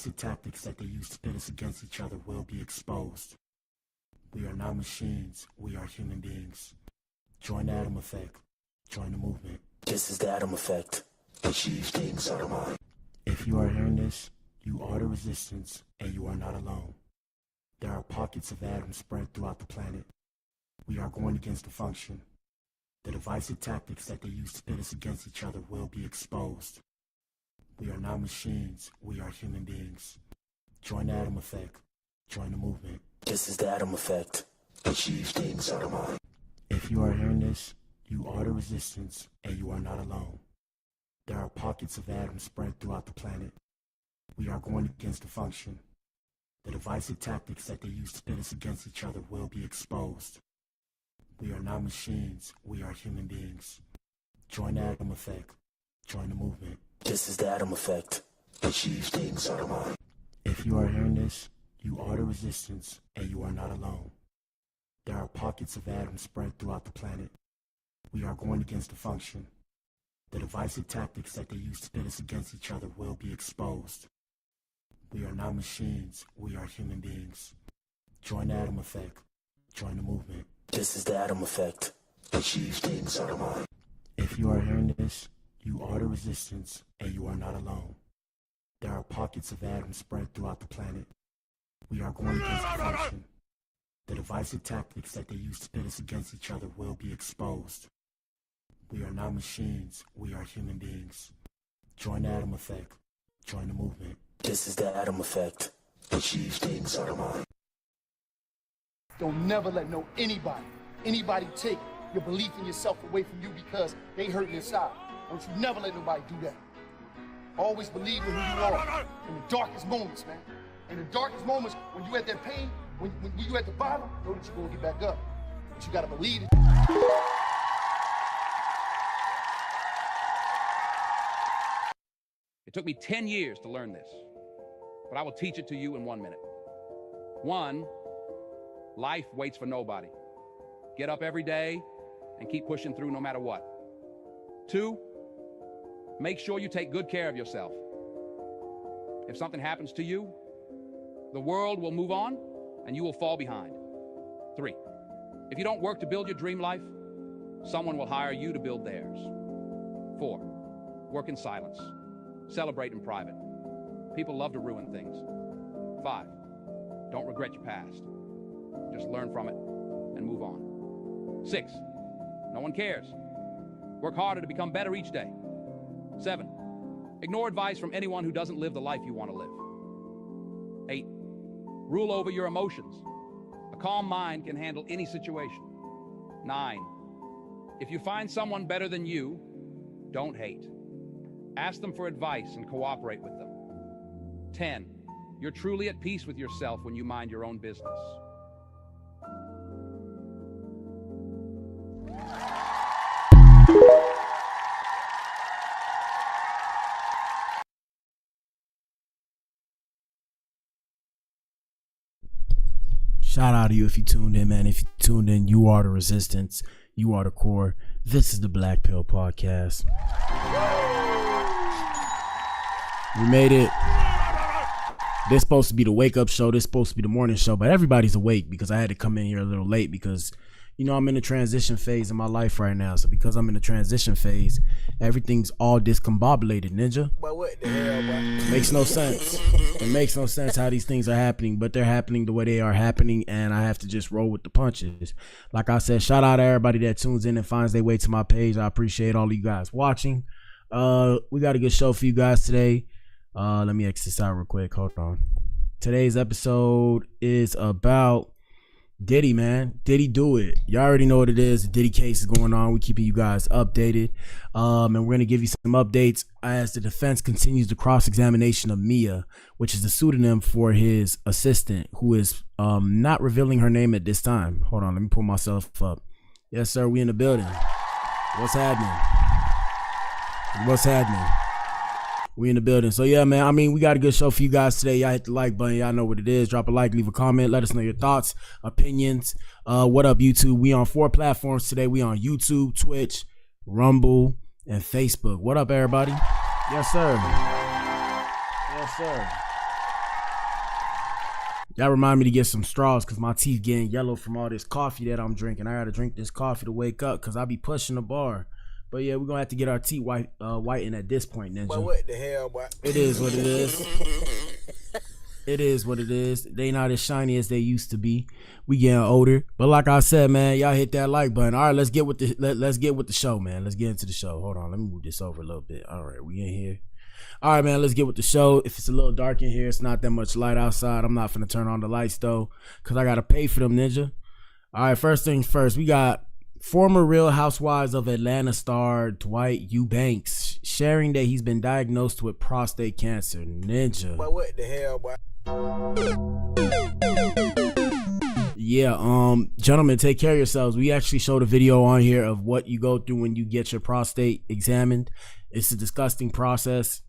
divisive tactics that they use to pit us against each other will be exposed. We are not machines, we are human beings. Join the Atom Effect. Join the movement. This is the Atom Effect. Achieve things out of mind. If you are hearing this, you are the resistance, and you are not alone. There are pockets of atoms spread throughout the planet. We are going against the function. The divisive tactics that they use to pit us against each other will be exposed. We are not machines, we are human beings. Join the Atom Effect. Join the movement. This is the Atom Effect. Achieve things out of mind. If you are hearing this, you are the resistance, and you are not alone. There are pockets of atoms spread throughout the planet. We are going against the function. The divisive tactics that they use to pit us against each other will be exposed. We are not machines, we are human beings. Join the Atom Effect. Join the movement. This is the Atom Effect. Achieve things out of mind. If you are hearing this, you are the resistance, and you are not alone. There are pockets of atoms spread throughout the planet. We are going against the function. The divisive tactics that they use to pit us against each other will be exposed. We are not machines, we are human beings. Join the Atom Effect. Join the movement. This is the Atom Effect. Achieve things out of mind. If you are hearing this, you are the resistance, and you are not alone. There are pockets of atoms spread throughout the planet. We are going against the function. The divisive tactics that they use to pit us against each other will be exposed. We are not machines, we are human beings. Join the Atom Effect. Join the movement. This is the Atom Effect. Achieve things out of mind. Don't never let anybody take your belief in yourself away from you because they hurting inside. Don't you never let nobody do that. Always believe in who you are in the darkest moments, man. In the darkest moments, when you at that pain, when you at the bottom, know that you're gonna get back up. But you gotta believe it. It took me 10 years to learn this, but I will teach it to you in 1 minute. 1, life waits for nobody. Get up every day and keep pushing through no matter what. 2, make sure you take good care of yourself. If something happens to you, the world will move on and you will fall behind. 3, if you don't work to build your dream life, someone will hire you to build theirs. 4, work in silence. Celebrate in private. People love to ruin things. 5, don't regret your past. Just learn from it and move on. 6, no one cares. Work harder to become better each day. 7, ignore advice from anyone who doesn't live the life you want to live. 8, rule over your emotions. A calm mind can handle any situation. 9, if you find someone better than you, don't hate. Ask them for advice and cooperate with them. 10, you're truly at peace with yourself when you mind your own business. Shout out to you if you tuned in, man. If you tuned in, you are the resistance. You are the core. This is the Blac Pill podcast. We made it. This supposed to be the wake up show. This supposed to be the morning show, but everybody's awake because I had to come in here a little late because, you know, I'm in a transition phase in my life right now. So because I'm in a transition phase, everything's all discombobulated, ninja. But what the hell, boy? Makes no sense. It makes no sense how these things are happening, but they're happening the way they are happening, and I have to just roll with the punches. Like I said, shout out to everybody that tunes in and finds their way to my page. I appreciate all of you guys watching. We got a good show for you guys today. Let me X this out real quick. Hold on. Today's episode is about Diddy, man. Diddy do it. Y'all already know what it is. The Diddy case is going on. We're keeping you guys updated. And we're going to give you some updates as the defense continues the cross-examination of Mia, which is the pseudonym for his assistant, who is not revealing her name at this time. Hold on. Let me pull myself up. Yes, sir. We in the building. What's happening? What's happening? We in the building. So yeah, man, I mean, we got a good show for you guys today. Y'all hit the like button. Y'all know what it is. Drop a like, leave a comment. Let us know your thoughts, opinions. What up, YouTube? We on 4 platforms today. We on YouTube, Twitch, Rumble, and Facebook. What up, everybody? Yes, sir. Yes, sir. That remind me to get some straws because my teeth getting yellow from all this coffee that I'm drinking. I gotta drink this coffee to wake up because I be pushing the bar. But yeah, we're gonna have to get our teeth whitened at this point, Ninja. But what the hell, boy? It is what it is. It is what it is. They not as shiny as they used to be. We getting older. But like I said, man, y'all hit that like button. All right, let's get with the show, man. Let's get into the show. Hold on, let me move this over a little bit. All right, we in here. All right, man, let's get with the show. If it's a little dark in here, it's not that much light outside. I'm not finna turn on the lights, though, because I got to pay for them, Ninja. All right, first things first, we got former Real Housewives of Atlanta star Dwight Eubanks sharing that he's been diagnosed with prostate cancer. Ninja. But what the hell, boy? Yeah, gentlemen, take care of yourselves. We actually showed a video on here of what you go through when you get your prostate examined. It's a disgusting process.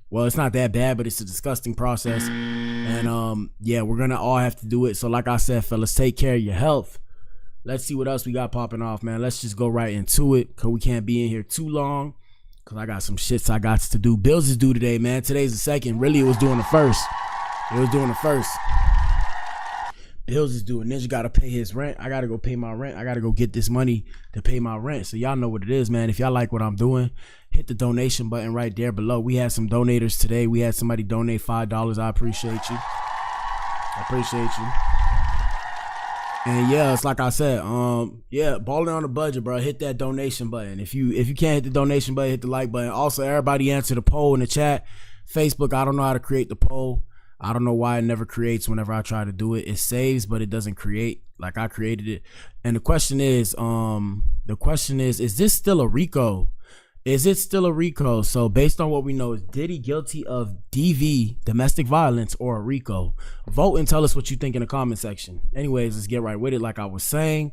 Well, it's not that bad, but it's a disgusting process. And yeah, we're gonna all have to do it. So like I said, fellas, take care of your health. Let's see what else we got popping off, man. Let's just go right into it, because we can't be in here too long, because I got some shits I got to do. Bills is due today, man. Today's the second. Really, it was doing the first. It was doing the first. Bills is due. Ninja got to pay his rent. I got to go pay my rent. I got to go get this money to pay my rent. So y'all know what it is, man. If y'all like what I'm doing, hit the donation button right there below. We had some donators today. We had somebody donate $5. I appreciate you. I appreciate you. And yeah, it's like I said, yeah, balling on the budget, bro. Hit that donation button. If you can't hit the donation button, hit the like button. Also, everybody answer the poll in the chat. Facebook, I don't know how to create the poll. I don't know why it never creates whenever I try to do it. It saves, but it doesn't create like I created it. And the question is this still a RICO? Is it still a RICO? So based on what we know, is Diddy guilty of DV, domestic violence, or a RICO? Vote and tell us what you think in the comment section. Anyways, let's get right with it. Like I was saying,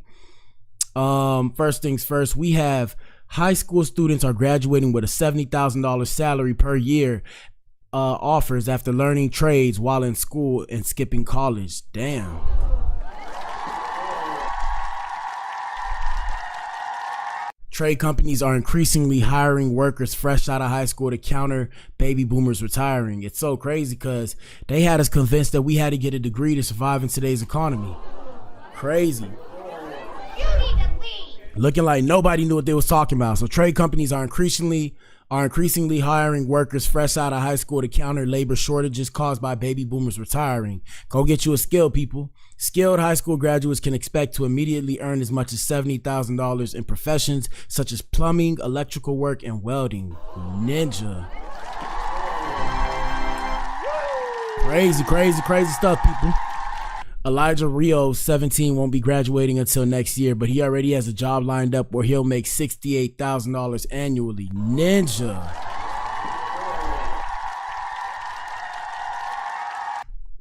first things first, we have high school students are graduating with a $70,000 salary per year offers after learning trades while in school and skipping college. Damn. Trade companies are increasingly hiring workers fresh out of high school to counter baby boomers retiring. It's so crazy because they had us convinced that we had to get a degree to survive in today's economy. Crazy. Looking like nobody knew what they was talking about. So trade companies are increasingly hiring workers fresh out of high school to counter labor shortages caused by baby boomers retiring. Go get you a skill, people. Skilled high school graduates can expect to immediately earn as much as $70,000 in professions such as plumbing, electrical work, and welding. Ninja. Crazy stuff, people. Elijah Rio, 17, won't be graduating until next year, but he already has a job lined up where he'll make $68,000 annually. Ninja.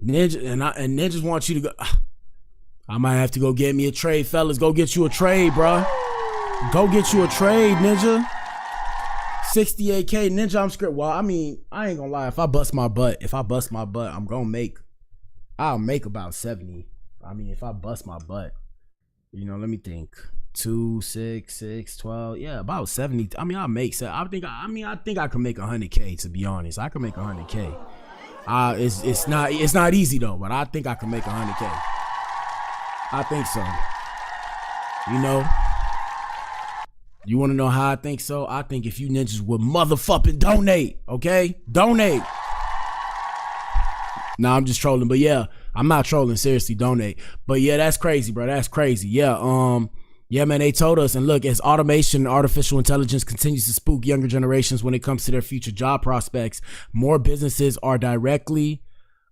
And ninjas want you to go. I might have to go get me a trade, fellas. Go get you a trade, bro. Go get you a trade, Ninja. 68K, Ninja, I'm scared. Well, I mean, I ain't gonna lie. If I bust my butt, I'll make about 70. I mean, if I bust my butt, you know, let me think. 2, 6, 6, 12. Yeah, about 70. I mean, I'll make. I think I can make 100K. To be honest, I can make 100K. It's not easy though, but I think I can make 100K. I think so. You know. You want to know how I think so? I think if you ninjas would motherfucking donate, okay? Donate. Nah, I'm just trolling, but yeah, I'm not trolling. Seriously, donate. But yeah, that's crazy, bro. That's crazy. Yeah, yeah, man, they told us. And look, as automation and artificial intelligence continues to spook younger generations when it comes to their future job prospects, more businesses are directly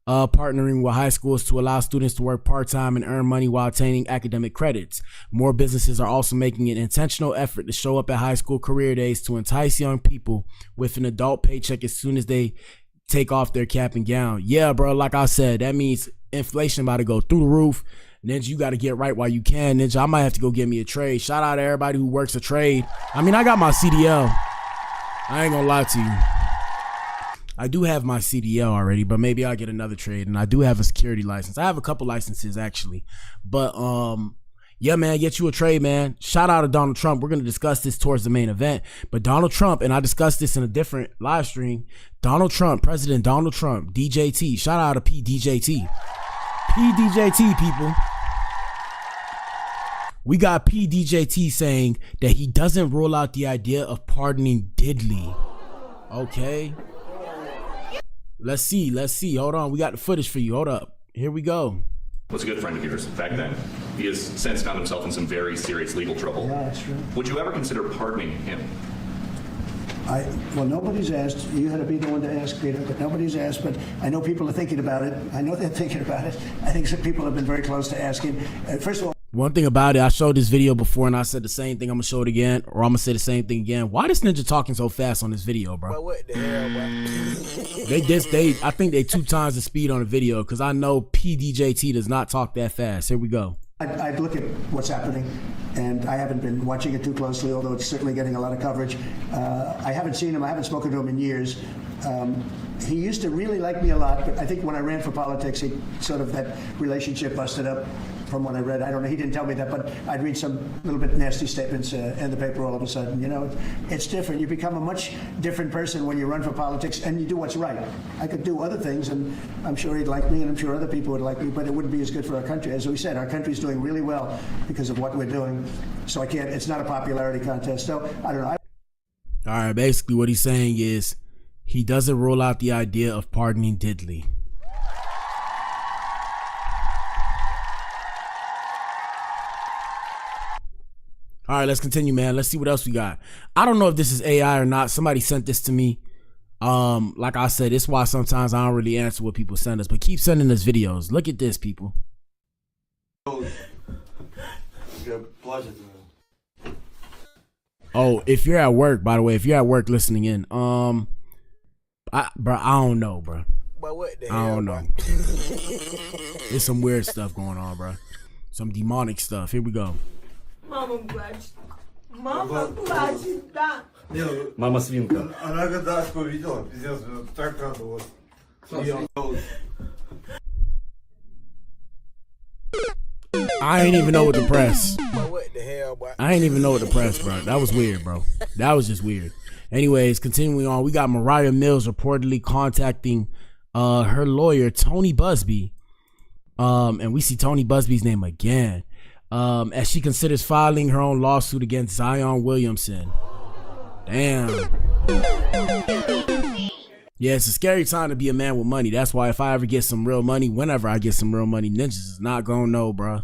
partnering with high schools to allow students to work part-time and earn money while attaining academic credits. More businesses are also making an intentional effort to show up at high school career days to entice young people with an adult paycheck as soon as they take off their cap and gown. Yeah, bro, like I said, that means inflation about to go through the roof. Ninja, you got to get right while you can. Ninja, I might have to go get me a trade. Shout out to everybody who works a trade. I mean, I got my CDL. I ain't gonna lie to you. I do have my CDL already, but maybe I'll get another trade. And I do have a security license. I have a couple licenses actually. But yeah, man, get you a trade, man. Shout out to Donald Trump. We're going to discuss this towards the main event. But Donald Trump, and I discussed this in a different live stream. Donald Trump, President Donald Trump, DJT. Shout out to PDJT. PDJT, people. We got PDJT saying that he doesn't rule out the idea of pardoning Diddy. Okay. Let's see. Hold on. We got the footage for you. Hold up. Here we go. Was a good friend of yours back then. He has since found himself in some very serious legal trouble. Yeah, that's true. Would you ever consider pardoning him? Well, nobody's asked. You had to be the one to ask, Peter, but nobody's asked. But I know people are thinking about it. I know they're thinking about it. I think some people have been very close to asking. First of all, one thing about it, I showed this video before and I said the same thing. I'm gonna show it again, or I'm gonna say the same thing again. Why this ninja talking so fast on this video, bro? But what the hell, bro? I think they 2 times the speed on the video because I know PDJT does not talk that fast. Here we go. I'd look at what's happening, and I haven't been watching it too closely, although it's certainly getting a lot of coverage. I haven't seen him. I haven't spoken to him in years. He used to really like me a lot, but I think when I ran for politics, he sort of, that relationship busted up from what I read. I don't know. He didn't tell me that, but I'd read some little bit nasty statements in the paper all of a sudden. You know, it's different. You become a much different person when you run for politics and you do what's right. I could do other things, and I'm sure he'd like me, and I'm sure other people would like me, but it wouldn't be as good for our country. As we said, our country's doing really well because of what we're doing. So it's not a popularity contest. So I don't know. All right, basically what he's saying is he doesn't rule out the idea of pardoning Diddy. All right, let's continue, man. Let's see what else we got. I don't know if this is AI or not. Somebody sent this to me. Like I said, it's why sometimes I don't really answer what people send us, but keep sending us videos. Look at this, people. Oh, if you're at work, by the way, if you're at work listening in, I don't know, bro. But what the hell, I don't know. There's some weird stuff going on, bro. Some demonic stuff. Here we go. Мама свинка. Она Дашку видела, пиздец, так радовалась. I ain't even know what to press. But what the hell, boy? I ain't even know what to press, bro. That was weird, bro. That was just weird. Anyways, continuing on, we got Mariah Mills reportedly contacting her lawyer, Tony Busby. And we see Tony Busby's name again. As she considers filing her own lawsuit against Zion Williamson. Damn. Yeah, it's a scary time to be a man with money. That's why if I ever get some real money, whenever I get some real money, ninjas is not gonna know, bro.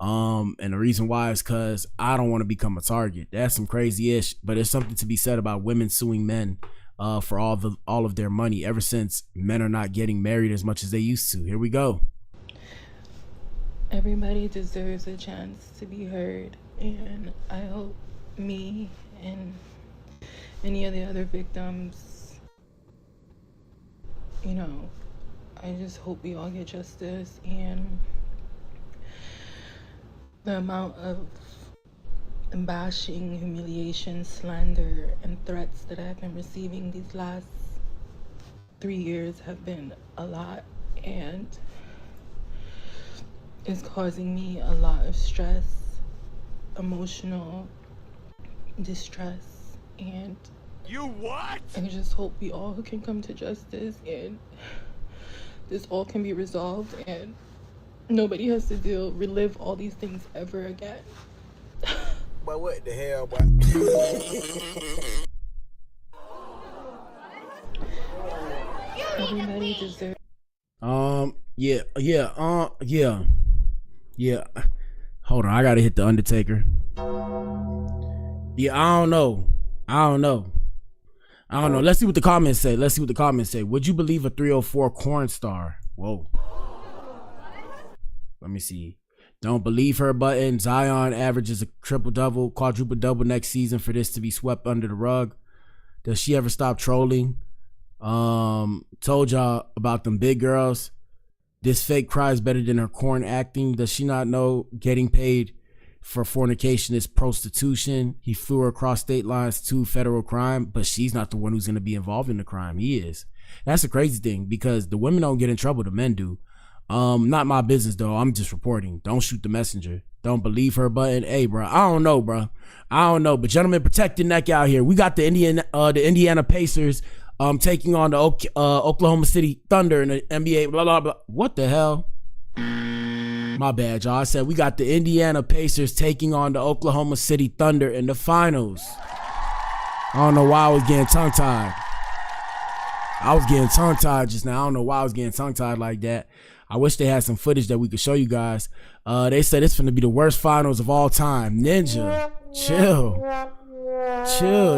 And the reason why is because I don't want to become a target. That's some crazy ish, but there's something to be said about women suing men for all of their money ever since men are not getting married as much as they used to. Here we go. Everybody deserves a chance to be heard, and I hope me and any of the other victims, you know, I just hope we all get justice. And the amount of bashing, humiliation, slander, and threats that I've been receiving these last 3 years have been a lot, and it's causing me a lot of stress, emotional distress, and I just hope we all can come to justice and this all can be resolved and nobody has to relive all these things ever again. But what the hell, boy? Everybody deserves. Yeah. Hold on, I gotta hit the Undertaker. Yeah, I don't know. Let's see what the comments say. Would you believe a 304 corn star? Whoa. Let me see. Don't believe her button. Zion averages a triple-double, quadruple-double next season for this to be swept under the rug. Does she ever stop trolling? Told y'all about them big girls. This fake cries better than her corn acting. Does she not know getting paid for fornication is prostitution? He flew her across state lines to federal crime, but she's not the one who's going to be involved in the crime. He is. That's the crazy thing, because the women don't get in trouble, the men do. Not my business though. I'm just reporting. Don't shoot the messenger. Don't believe her button. Hey, bro, I don't know, bro. But gentlemen, protect your neck out here. We got the Indiana Pacers taking on the Oklahoma City Thunder in the NBA. Blah blah blah. What the hell? My bad, y'all. I said we got the Indiana Pacers taking on the Oklahoma City Thunder in the finals. I don't know why I was getting tongue-tied. I was getting tongue-tied just now. I don't know why I was getting tongue-tied like that. I wish they had some footage that we could show you guys. They said it's finna be the worst finals of all time. Ninja, chill.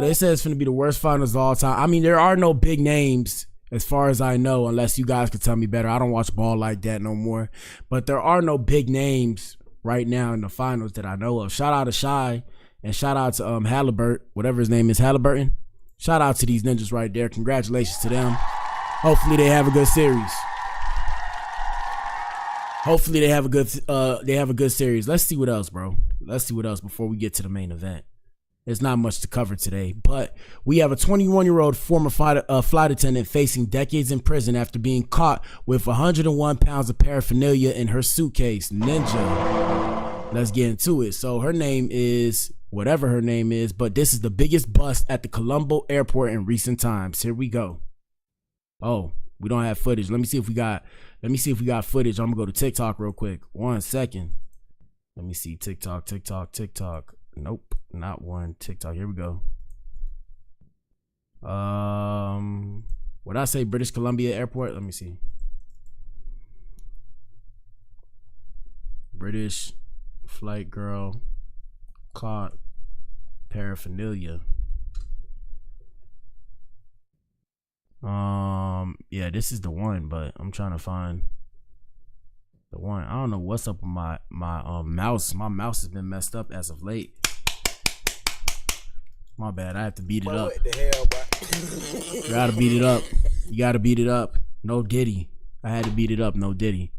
They said it's finna be the worst finals of all time. I mean, there are no big names as far as I know, unless you guys could tell me better. I don't watch ball like that no more. But there are no big names right now in the finals that I know of. Shout out to Shy and shout out to Halliburton, whatever his name is, Halliburton. Shout out to these ninjas right there. Congratulations to them. Hopefully they have a good series. Hopefully they have a good series. Let's see what else, bro. Let's see what else before we get to the main event. There's not much to cover today, but we have a 21-year-old former flight attendant facing decades in prison after being caught with 101 pounds of paraphernalia in her suitcase. Ninja. Let's get into it. So her name is whatever her name is, but this is the biggest bust at the Colombo airport in recent times. Here we go. Oh, we don't have footage. Let me see if we got footage. I'm gonna go to TikTok real quick. 1 second. Let me see. TikTok. Nope, not one. TikTok. Here we go. What I say? British Columbia Airport. Let me see. British flight girl caught paraphernalia. Yeah, this is the one, but I'm trying to find the one. I don't know what's up with my mouse. My mouse has been messed up as of late. My bad. I have to beat it up. What the hell, boy? You gotta beat it up. You gotta beat it up. No Diddy. I had to beat it up. No Diddy.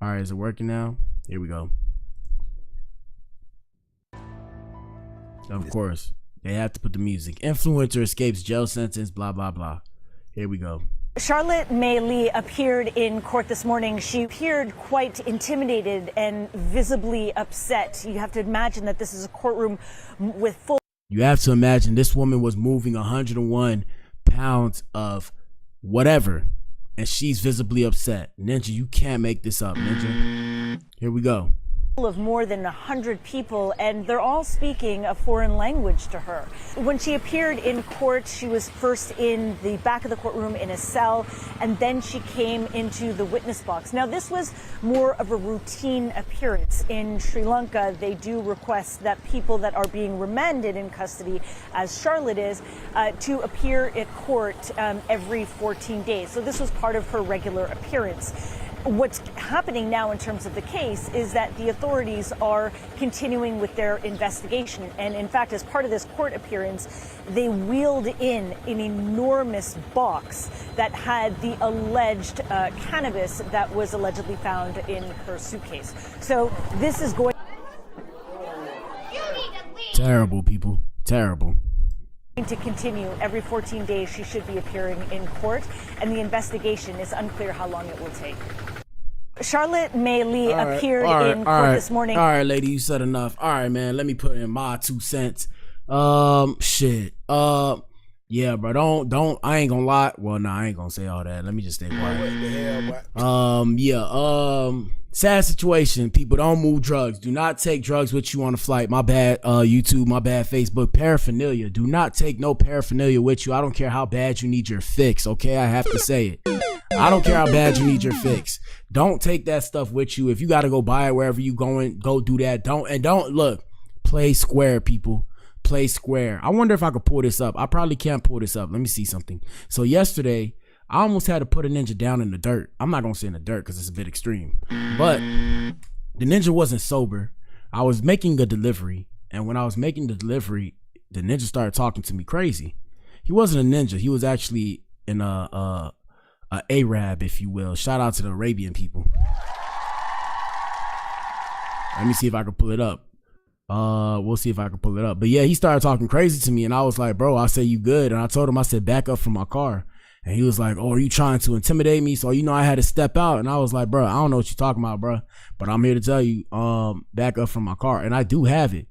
All right, is it working now? Here we go. Of course, they have to put the music. Influencer escapes jail sentence. Blah blah blah. Here we go. Charlotte May Lee appeared in court this morning. She appeared quite intimidated and visibly upset. You have to imagine that this is a courtroom with full. You have to imagine this woman was moving 101 pounds of whatever, and she's visibly upset. Ninja, you can't make this up, Ninja. Here we go. Of more than 100 people, and they're all speaking a foreign language to her. When she appeared in court, she was first in the back of the courtroom in a cell, and then she came into the witness box. Now, this was more of a routine appearance. In Sri Lanka, they do request that people that are being remanded in custody, as Charlotte is, to appear at court every 14 days. So this was part of her regular appearance. What's happening now in terms of the case is that the authorities are continuing with their investigation. And in fact, as part of this court appearance, they wheeled in an enormous box that had the alleged cannabis that was allegedly found in her suitcase. So this is going. Terrible, people. Terrible. To continue every 14 days. She should be appearing in court, and the investigation is unclear how long it will take. Charlotte May Lee appeared in court this morning. All right, lady, you said enough. All right, man, let me put in my 2 cents. Shit. Yeah, bro, don't. I ain't gonna lie. Well, nah, I ain't gonna say all that. Let me just stay quiet. What the hell, boy? Yeah. Sad situation. People, don't move drugs. Do not take drugs with you on a flight. My bad, YouTube. My bad, Facebook. Paraphernalia. Do not take no paraphernalia with you. I don't care how bad you need your fix. Okay, I have to say it. I don't care how bad you need your fix. Don't take that stuff with you. If you got to go buy it wherever you going, go do that. Don't look. Play square, people. Play square. I wonder if I could pull this up. I probably can't pull this up. Let me see something. So yesterday, I almost had to put a ninja down in the dirt. I'm not gonna say in the dirt because it's a bit extreme, but the ninja wasn't sober. I was making a delivery, and when I was making the delivery, the ninja started talking to me crazy. He wasn't a ninja. He was actually in a Arab, if you will. Shout out to the Arabian people. Let me see if I can pull it up. We'll see if I can pull it up. But yeah, he started talking crazy to me, and I was like, bro, I say you good. And I told him, I said, back up from my car. And he was like, oh, are you trying to intimidate me? So, I had to step out. And I was like, bro, I don't know what you're talking about, bro. But I'm here to tell you, back up from my car. And I do have it.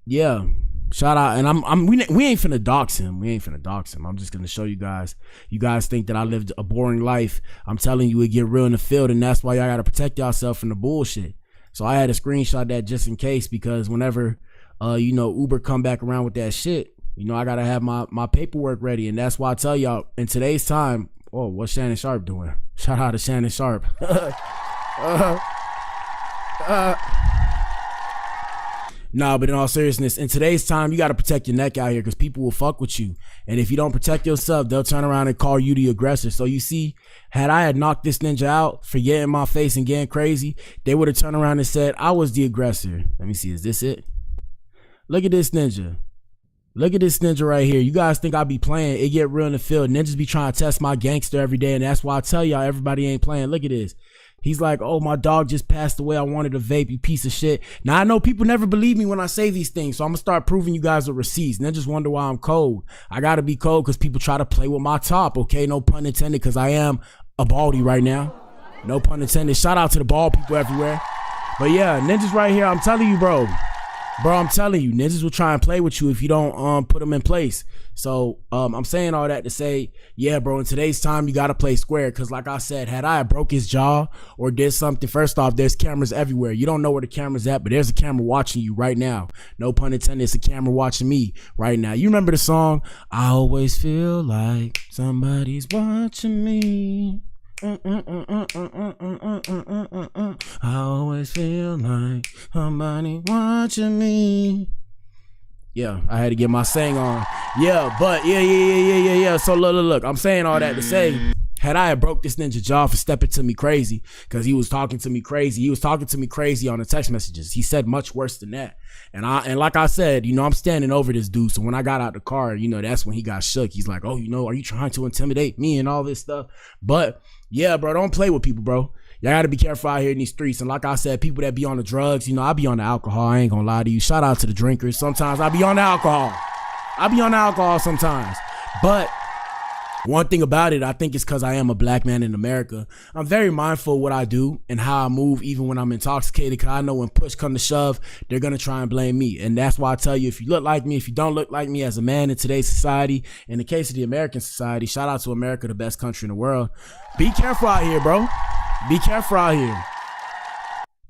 Yeah. Shout out, and we ain't finna dox him. We ain't finna dox him. I'm just gonna show you guys. You guys think that I lived a boring life. I'm telling you, it get real in the field, and that's why y'all gotta protect yourself from the bullshit. So I had to screenshot that just in case, because whenever you know, Uber come back around with that shit, you know, I gotta have my paperwork ready, and that's why I tell y'all in today's time. Oh, what's Shannon Sharp doing? Shout out to Shannon Sharp. Nah, but in all seriousness, in today's time, you got to protect your neck out here, because people will fuck with you. And if you don't protect yourself, they'll turn around and call you the aggressor. So you see, had I had knocked this ninja out for getting in my face and getting crazy, they would have turned around and said I was the aggressor. Let me see, is this it? Look at this ninja. Look at this ninja right here. You guys think I be playing? It get real in the field. Ninjas be trying to test my gangster every day, and that's why I tell y'all everybody ain't playing. Look at this. He's like, oh, my dog just passed away. I wanted a vape, you piece of shit. Now, I know people never believe me when I say these things, so I'm going to start proving you guys with receipts. And then just wonder why I'm cold. I got to be cold because people try to play with my top, okay? No pun intended, because I am a baldy right now. No pun intended. Shout out to the bald people everywhere. But yeah, ninjas right here, I'm telling you, bro. Bro, I'm telling you, ninjas will try and play with you if you don't put them in place. So I'm saying all that to say, yeah, bro, in today's time, you got to play square. Because like I said, had I broke his jaw or did something, first off, there's cameras everywhere. You don't know where the camera's at, but there's a camera watching you right now. No pun intended, it's a camera watching me right now. You remember the song, I always feel like somebody's watching me. I always feel like somebody watching me. Yeah, I had to get my saying on. Yeah, but yeah. So look. I'm saying all that to say, had I had broke this ninja jaw for stepping to me crazy, because he was talking to me crazy. He was talking to me crazy on the text messages. He said much worse than that. And like I said, you know, I'm standing over this dude. So when I got out the car, you know, that's when he got shook. He's like, oh, you know, are you trying to intimidate me and all this stuff? But yeah, bro, don't play with people, bro. Y'all gotta be careful out here in these streets. And like I said, people that be on the drugs, you know, I be on the alcohol. I ain't gonna lie to you. Shout out to the drinkers. Sometimes I be on the alcohol. Sometimes. But one thing about it, I think it's because I am a black man in America. I'm very mindful of what I do and how I move, even when I'm intoxicated, because I know when push come to shove, they're going to try and blame me. And that's why I tell you, if you look like me, if you don't look like me as a man in today's society, in the case of the American society, shout out to America, the best country in the world. Be careful out here, bro. Be careful out here.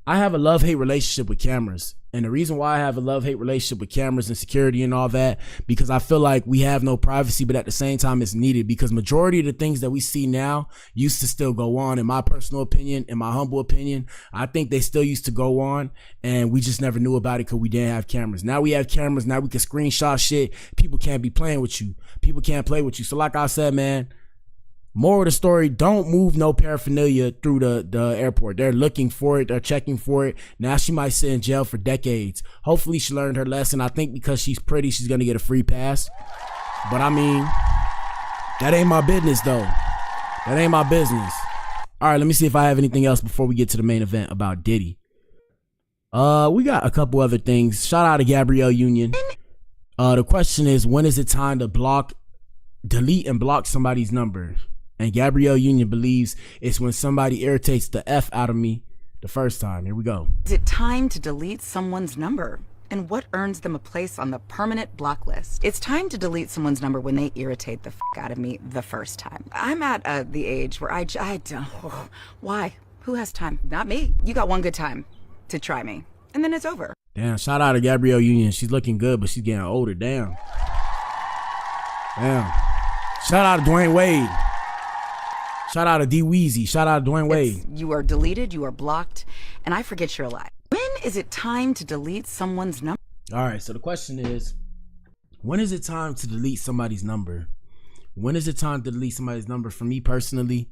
I have a love-hate relationship with cameras. And the reason why I have a love-hate relationship with cameras and security and all that, because I feel like we have no privacy, but at the same time it's needed, because majority of the things that we see now used to still go on. In my personal opinion, in my humble opinion, I think they still used to go on, and we just never knew about it because we didn't have cameras. Now we have cameras. Now we can screenshot shit. People can't be playing with you. People can't play with you. So like I said, man, moral of the story, don't move no paraphernalia through the airport. They're looking for it. They're checking for it. Now she might sit in jail for decades. Hopefully she learned her lesson. I think because she's pretty, she's going to get a free pass. But I mean, that ain't my business though. That ain't my business. All right, let me see if I have anything else before we get to the main event about Diddy. We got a couple other things. Shout out to Gabrielle Union. The question is, when is it time to delete and block somebody's number? And Gabrielle Union believes it's when somebody irritates the F out of me the first time. Here we go. Is it time to delete someone's number? And what earns them a place on the permanent block list? It's time to delete someone's number when they irritate the out of me the first time. I'm at the age where I don't. Why? Who has time? Not me. You got one good time to try me, and then it's over. Damn, shout out to Gabrielle Union. She's looking good, but she's getting older. Damn. Shout out to Dwayne Wade. Shout out to D Weezy. Shout out to Dwayne Wade. You are deleted, you are blocked, and I forget you're alive. When is it time to delete someone's number? All right, so the question is, when is it time to delete somebody's number? When is it time to delete somebody's number? For me personally,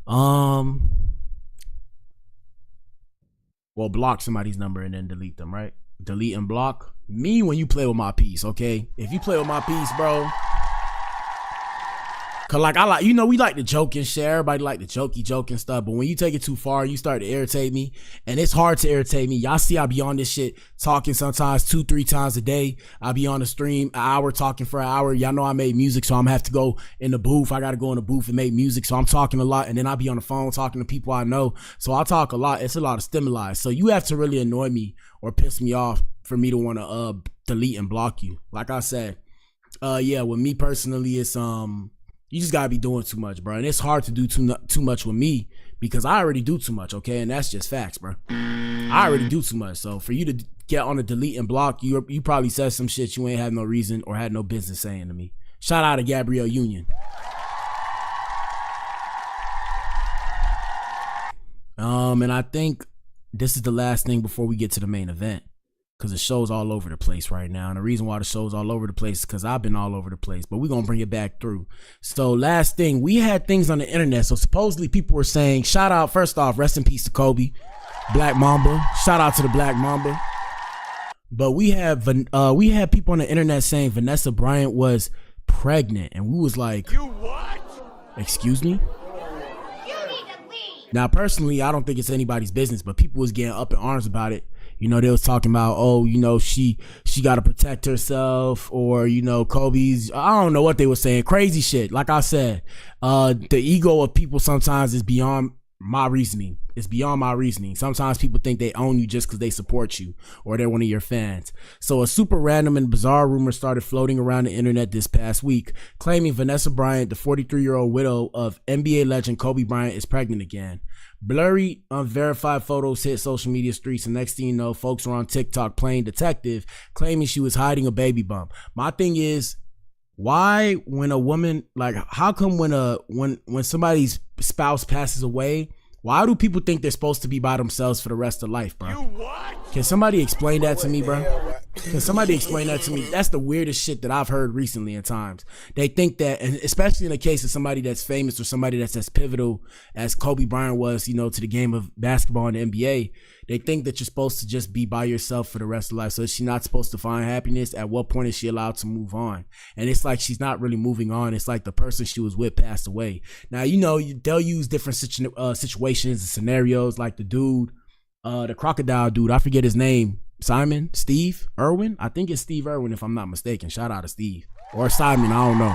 well, block somebody's number and then delete them, right? Delete and block. Me when you play with my piece, okay? If you play with my piece, bro, cause like you know, we like to joke and share. Everybody like to joke and stuff. But when you take it too far, you start to irritate me. And it's hard to irritate me. Y'all see I be on this shit talking sometimes 2-3 times a day. I be on the stream an hour talking for an hour. Y'all know I made music, so I'm gonna have to go in the booth. I gotta go in the booth and make music. So I'm talking a lot. And then I be on the phone talking to people I know. So I talk a lot. It's a lot of stimuli. So you have to really annoy me or piss me off for me to want to delete and block you. Like I said, yeah, with me personally, it's you just gotta be doing too much, bro. And it's hard to do too much with me because I already do too much, okay? And that's just facts, bro. I already do too much. So for you to get on a delete and block, you probably said some shit you ain't have no reason or had no business saying to me. Shout out to Gabrielle Union. And I think this is the last thing before we get to the main event, because the show's all over the place right now. And the reason why the show's all over the place is because I've been all over the place, but we're going to bring it back through. So last thing, we had things on the internet. So supposedly people were saying, shout out, first off, rest in peace to Kobe, Black Mamba. Shout out to the Black Mamba. But we had people on the internet saying Vanessa Bryant was pregnant. And we was like, you what? Excuse me? Now, personally, I don't think it's anybody's business, but people was getting up in arms about it. You know, they was talking about, oh, you know, she got to protect herself, or, you know, Kobe's, I don't know what they were saying. Crazy shit. Like I said, the ego of people sometimes is beyond my reasoning. It's beyond my reasoning. Sometimes people think they own you just because they support you or they're one of your fans. So a super random and bizarre rumor started floating around the internet this past week, claiming Vanessa Bryant, the 43-year-old widow of NBA legend Kobe Bryant, is pregnant again. Blurry, unverified photos hit social media streets, and next thing you know, folks were on TikTok playing detective, claiming she was hiding a baby bump. My thing is, why, when a woman, like, how come when somebody's spouse passes away, why do people think they're supposed to be by themselves for the rest of life, bro? You what? Can somebody explain that to me, bro? Can somebody explain that to me? That's the weirdest shit that I've heard recently at times. They think that, and especially in the case of somebody that's famous or somebody that's as pivotal as Kobe Bryant was, you know, to the game of basketball in the NBA, they think that you're supposed to just be by yourself for the rest of life. So is she not supposed to find happiness? At what point is she allowed to move on? And it's like she's not really moving on. It's like the person she was with passed away. Now, you know, they'll use different situations and scenarios, like the dude, the crocodile dude, I forget his name, Steve Irwin? I think it's Steve Irwin if I'm not mistaken. Shout out to Steve. Or Simon, I don't know.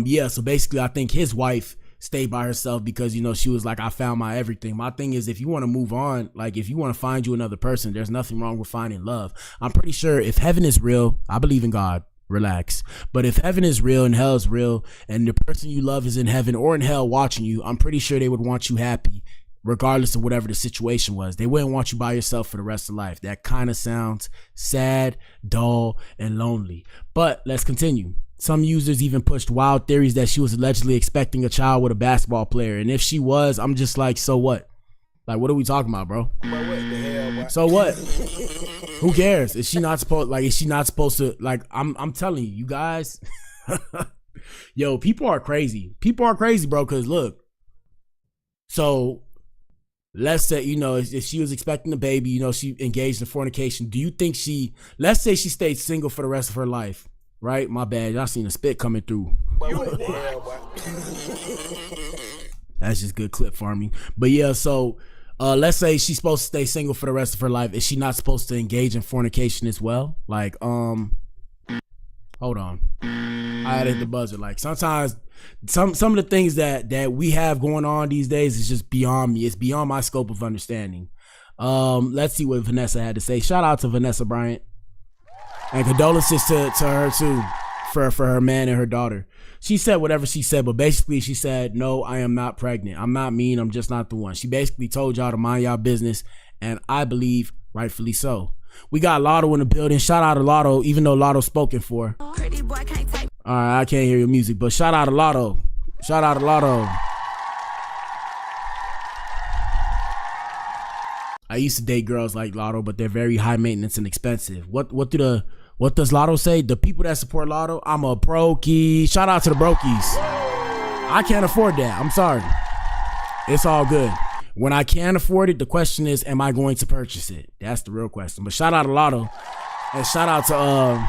Yeah, so basically I think his wife stayed by herself because, you know, she was like, I found my everything. My thing is, if you want to move on, like if you want to find you another person, there's nothing wrong with finding love. I'm pretty sure if heaven is real, I believe in God, relax. But if heaven is real and hell is real and the person you love is in heaven or in hell watching you, I'm pretty sure they would want you happy regardless of whatever the situation was. They wouldn't want you by yourself for the rest of life. That kind of sounds sad, dull, and lonely. But let's continue. Some users even pushed wild theories that she was allegedly expecting a child with a basketball player. And if she was, I'm just like, so what? Like, what are we talking about, bro? What the hell? So what? Who cares? Is she not supposed to, like, I'm telling you, you guys, yo, people are crazy. People are crazy, bro, because look, so let's say, you know, if she was expecting a baby, you know, she engaged in fornication. Do you think let's say she stayed single for the rest of her life, right? My bad. Y'all seen a spit coming through. That's just good clip farming. But yeah, so let's say she's supposed to stay single for the rest of her life. Is she not supposed to engage in fornication as well? Like, hold on. I had to hit the buzzer. Like, sometimes some of the things that we have going on these days is just beyond me. It's beyond my scope of understanding. Let's see what Vanessa had to say. Shout out to Vanessa Bryant. And condolences to her too for her man and her daughter. She said whatever she said, but basically she said, no, I am not pregnant. I'm not mean. I'm just not the one. She basically told y'all to mind y'all business, and I believe rightfully so. We got Lotto in the building. Shout out to Lotto, even though Lotto's spoken for. All right, I can't hear your music, but shout out to Lotto. Shout out to Lotto. I used to date girls like Lotto, but they're very high maintenance and expensive. What does Lotto say? The people that support Lotto, I'm a brokey. Shout out to the brokies. I can't afford that. I'm sorry. It's all good. When I can afford it, the question is, am I going to purchase it? That's the real question. But shout out to Lotto. And shout out to,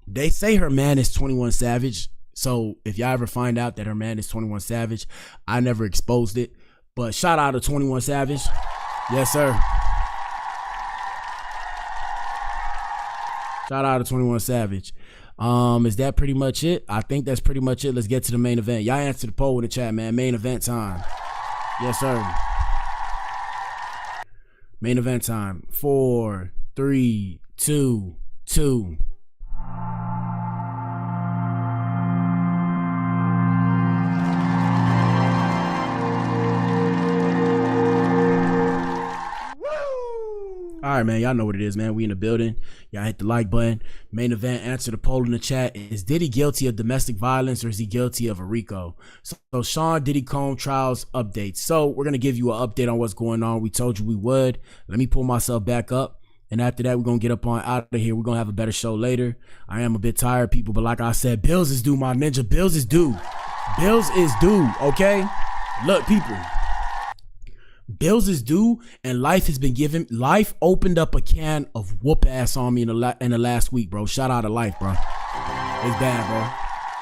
they say her man is 21 Savage. So if y'all ever find out that her man is 21 Savage, I never exposed it. But shout out to 21 Savage. Yes, sir. Shout out to 21 Savage. Is that pretty much it? I think that's pretty much it. Let's get to the main event. Y'all answer the poll in the chat, man. Main event time. Yes, sir. Main event time. 4, 3, 2, 2. All right, man. Y'all know what it is, man. We in the building. Y'all hit the like button. Main event. Answer the poll in the chat. Is Diddy guilty of domestic violence or is he guilty of a RICO? So Sean Diddy Combs trials updates. So we're gonna give you an update on what's going on. We told you we would. Let me pull myself back up. And after that, we're gonna get up on out of here. We're gonna have a better show later. I am a bit tired, people, but like I said, bills is due, my ninja. Bills is due. Bills is due. Okay. Look, people. Bills is due, and life has been given. Life opened up a can of whoop ass on me in the last week, bro. Shout out to life, bro. It's bad, bro.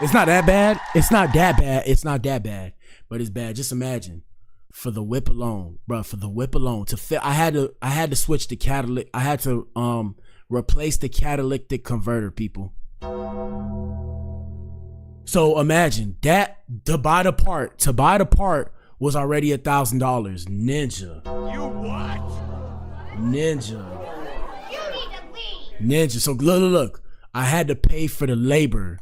It's not that bad. It's not that bad. It's not that bad, but it's bad. Just imagine, for the whip alone, bro. For the whip alone, I had to switch the catalytic. I had to replace the catalytic converter, people. So imagine that to buy the part was already $1,000. Ninja. You what? Ninja. You need to leave. Ninja. So look. I had to pay for the labor.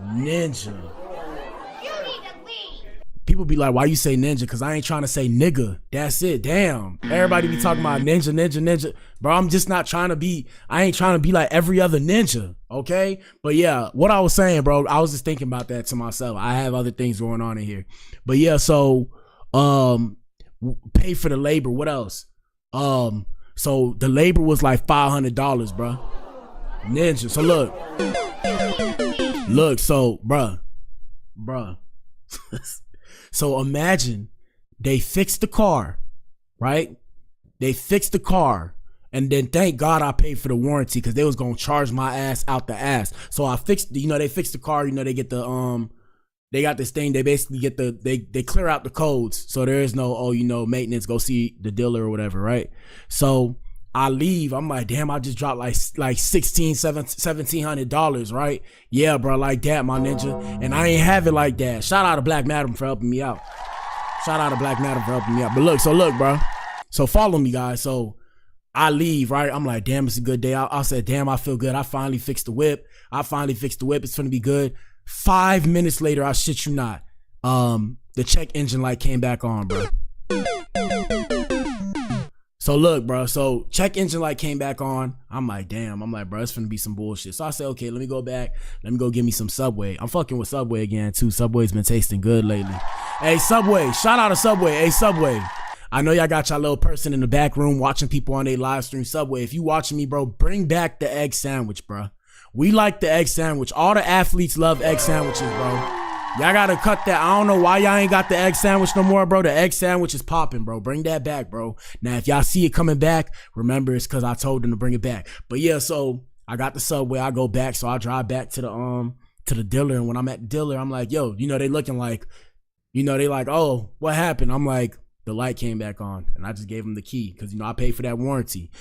Ninja. You need to leave. People be like, why you say ninja? Because I ain't trying to say nigga. That's it. Damn. Everybody be talking about ninja. Bro, I'm just not trying to be, I ain't trying to be like every other ninja. Okay? But yeah, what I was saying, bro, I was just thinking about that to myself. I have other things going on in here. But yeah, so pay for the labor. What else? So the labor was like $500, bro. Ninja. So look, so bruh. So imagine they fixed the car, right? They fixed the car. And then thank God I paid for the warranty because they was gonna charge my ass out the ass. So I fixed, they fixed the car. They get the they got this thing. They basically get they clear out the codes. So there is no maintenance. Go see the dealer or whatever, right? So I leave. I'm like, damn, I just dropped like $1,700, right? Yeah, bro, like that, my ninja. And I ain't have it like that. Shout out to Black Madam for helping me out. But look, bro. So follow me, guys. So I leave, right? I'm like, damn, it's a good day. I said, damn, I feel good. I finally fixed the whip. It's gonna be good. 5 minutes later, I shit you not, the check engine light came back on, bro. So look, bro. So check engine light came back on. I'm like, damn. I'm like, bro, it's finna be some bullshit. So I said, okay, let me go back. Let me go get me some Subway. I'm fucking with Subway again too. Subway's been tasting good lately. Hey, Subway. Shout out to Subway. Hey, Subway. I know y'all got y'all little person in the back room watching people on their live stream. Subway, if you watching me, bro, bring back the egg sandwich, bro. We like the egg sandwich. All the athletes love egg sandwiches, bro. Y'all gotta cut that. I don't know why y'all ain't got the egg sandwich no more, bro. The egg sandwich is popping, bro. Bring that back, bro. Now, if y'all see it coming back, remember it's because I told them to bring it back. But yeah, so I got the Subway. I go back, so I drive back to the dealer. And when I'm at the dealer, I'm like, yo, they looking like, they like, oh, what happened? I'm like, the light came back on, and I just gave them the key because I paid for that warranty.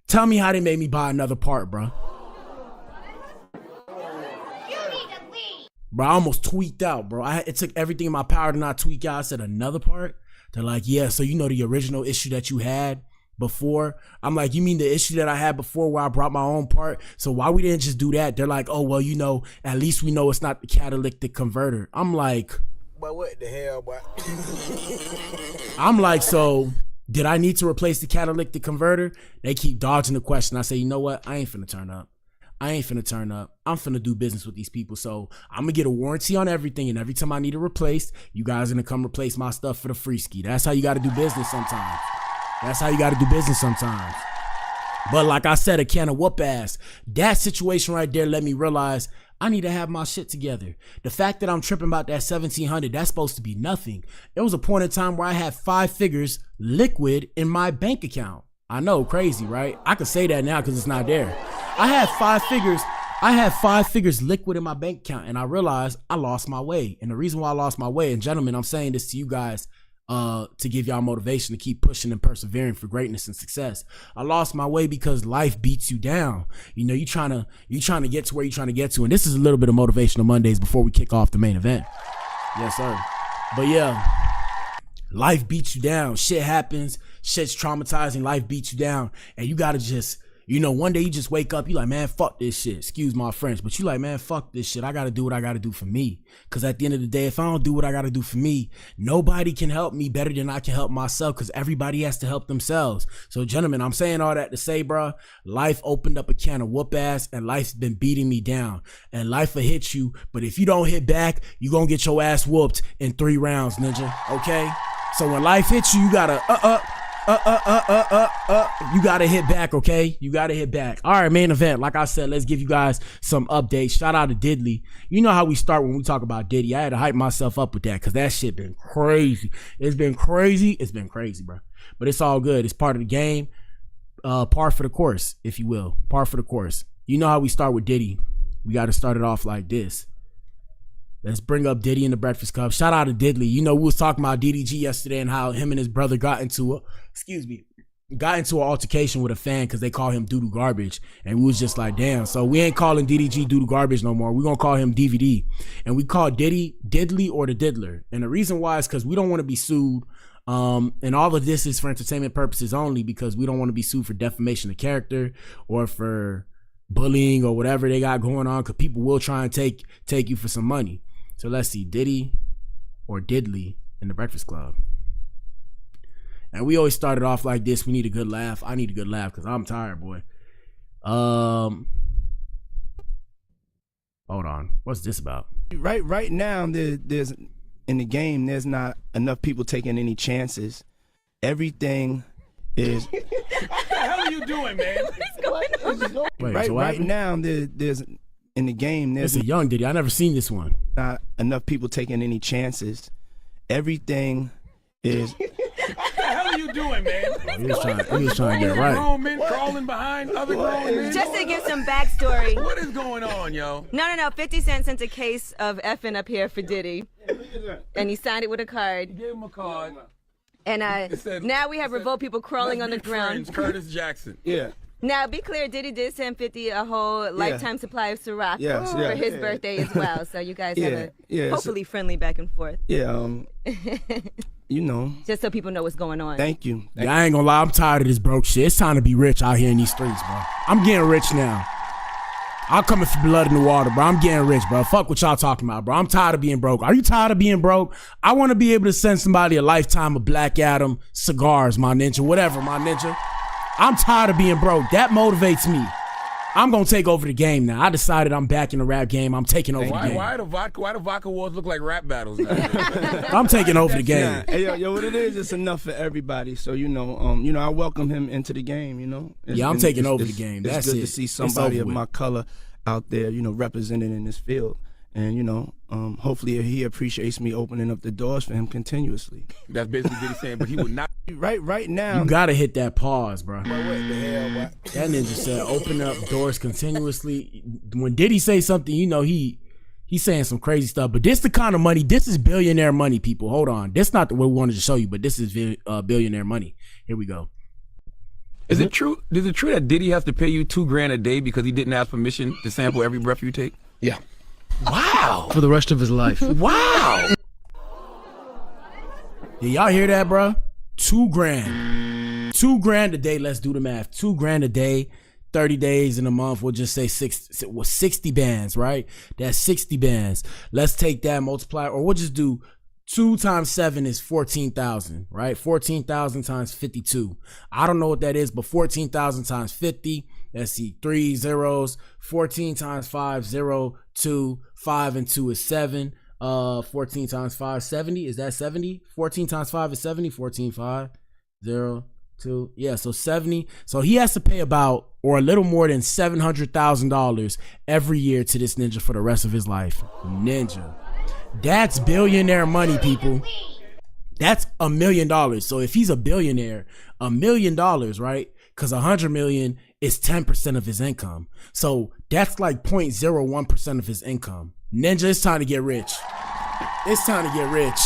Tell me how they made me buy another part, bro. Bro, I almost tweaked out, bro. It took everything in my power to not tweak out. I said, another part? They're like, yeah, so the original issue that you had before? I'm like, you mean the issue that I had before where I brought my own part? So why we didn't just do that? They're like, oh, well, at least we know it's not the catalytic converter. I'm like... But what the hell, boy? I'm like, so did I need to replace the catalytic converter? They keep dodging the question. I say, you know what? I ain't finna turn up. I'm finna do business with these people. So I'm gonna get a warranty on everything. And every time I need it replaced, you guys are gonna come replace my stuff for the free ski. That's how you gotta do business sometimes. But like I said, a can of whoop ass. That situation right there let me realize I need to have my shit together. The fact that I'm tripping about that $1,700, that's supposed to be nothing. There was a point in time where I had 5 figures liquid in my bank account. I know, crazy, right? I could say that now because it's not there. I had 5 figures liquid in my bank account, and I realized I lost my way. And the reason why I lost my way, and gentlemen, I'm saying this to you guys to give y'all motivation to keep pushing and persevering for greatness and success. I lost my way because life beats you down. You trying to get to where you're trying to get to. And this is a little bit of Motivational Mondays before we kick off the main event. Yes, sir. But yeah, life beats you down. Shit happens. Shit's traumatizing. Life beats you down. And you gotta just You know, one day you just wake up, you like, man, fuck this shit. Excuse my French, but you like, man, fuck this shit. I gotta do what I gotta do for me. Cause at the end of the day, if I don't do what I gotta do for me, nobody can help me better than I can help myself, cause everybody has to help themselves. So gentlemen, I'm saying all that to say, bro, life opened up a can of whoop ass and life's been beating me down. And life will hit you, but if you don't hit back, you gonna get your ass whooped in 3 rounds, ninja, okay? So when life hits you, you gotta you gotta hit back, okay? You gotta hit back. All right, main event. Like I said, let's give you guys some updates. Shout out to Diddy. You know how we start when we talk about Diddy. I had to hype myself up with that because that shit been crazy. It's been crazy. It's been crazy, bro. But it's all good. It's part of the game. Par for the course, if you will. Par for the course. You know how we start with Diddy. We got to start it off like this. Let's bring up Diddy in the Breakfast Club. Shout out to Diddley. You know, we was talking about DDG yesterday and how him and his brother got into an altercation with a fan because they call him doo-doo garbage. And we was just like, damn. So we ain't calling DDG doo-doo garbage no more. We're going to call him DVD. And we call Diddy Diddley or the Diddler. And the reason why is because we don't want to be sued. And all of this is for entertainment purposes only because we don't want to be sued for defamation of character or for bullying or whatever they got going on, because people will try and take you for some money. So let's see, Diddy or Diddley in the Breakfast Club. And we always started off like this. We need a good laugh. I need a good laugh because I'm tired, boy. Hold on. What's this about? Right now, there's in the game, there's not enough people taking any chances. Everything is. What the hell are you doing, man? What's going on? Wait, right now, there's in the game. It's a young Diddy. I never seen this one. Not enough people taking any chances. Everything is. What the hell are you doing, man? He was trying to get it right. Grown men crawling behind other grown men. Just to give some backstory. What is going on, yo? No. 50 Cent sent a case of effing up here for Diddy. And he signed it with a card. Gave him a card. And now we have revolt people crawling on the ground. Curtis Jackson. Yeah. Now, be clear, Diddy did send 50 a whole lifetime supply of Ciroc for his birthday as well. So you guys have a hopefully friendly back and forth. Yeah, you know. Just so people know what's going on. Thank you. Yeah, I ain't gonna lie, I'm tired of this broke shit. It's time to be rich out here in these streets, bro. I'm getting rich now. I'm coming for blood in the water, bro. I'm getting rich, bro. Fuck what y'all talking about, bro. I'm tired of being broke. Are you tired of being broke? I want to be able to send somebody a lifetime of Black Adam cigars, my ninja, whatever, my ninja. I'm tired of being broke. That motivates me. I'm gonna take over the game now. I decided I'm back in the rap game. I'm taking over the game. Why the vodka wars look like rap battles now? I'm taking over the game. Yeah. Hey, yo, what it is, it's enough for everybody. So you know, I welcome him into the game. You know. I'm taking over the game. That's it's good it. to see somebody of my color out there, represented in this field. And hopefully he appreciates me opening up the doors for him continuously. That's basically what he's saying, but he would not. Right now. You gotta hit that pause, bro. What the hell, what? That ninja said open up doors continuously. When Diddy say something, he's saying some crazy stuff. But this the kind of money, this is billionaire money, people. Hold on. This not what we wanted to show you, but this is billionaire money. Here we go. Is it true that Diddy has to pay you $2,000 a day because he didn't ask permission to sample every breath you take? Yeah. Wow. For the rest of his life. Wow. Did y'all hear that, bro? $2,000. $2,000 a day. Let's do the math. $2,000 a day, 30 days in a month. We'll just say 60 bands, right? That's 60 bands. Let's take that, multiply, or we'll just do 2 times 7 is 14,000, right? 14,000 times 52. I don't know what that is, but 14,000 times 50. Let's see, 3 zeros. 14 times 5, 0, 2, 5 and 2 is 7. 14 times 5, 70. Is that 70? 14 times 5 is 70. 14, 5, 0, 2. Yeah, so 70. So he has to pay about, or a little more than $700,000 every year to this ninja for the rest of his life. Ninja. That's billionaire money, people. That's $1 million. So if he's a billionaire, $1 million, right? Because 100 million is 10% of his income. So that's like 0.01% of his income. Ninja, it's time to get rich. It's time to get rich.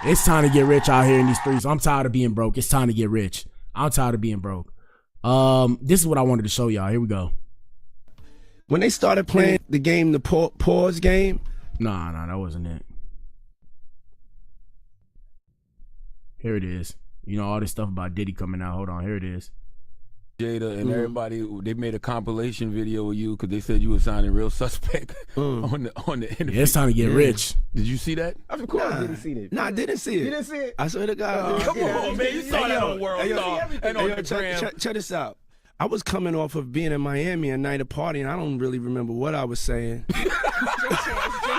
It's time to get rich out here in these streets. I'm tired of being broke. It's time to get rich. I'm tired of being broke. This is what I wanted to show y'all. Here we go. When they started playing the game, the pause game. Nah, that wasn't it. Here it is. All this stuff about Diddy coming out. Hold on, here it is. Jada and everybody, they made a compilation video of you because they said you were sounding real suspect on the interview. Yeah, it's time to get rich. Did you see that? Of course, I didn't see it. No, I didn't see it. You didn't see it? I swear to God. Come on, man. You saw that on World Star and on the gram. Check this out. I was coming off of being in Miami a night of party, and I don't really remember what I was saying.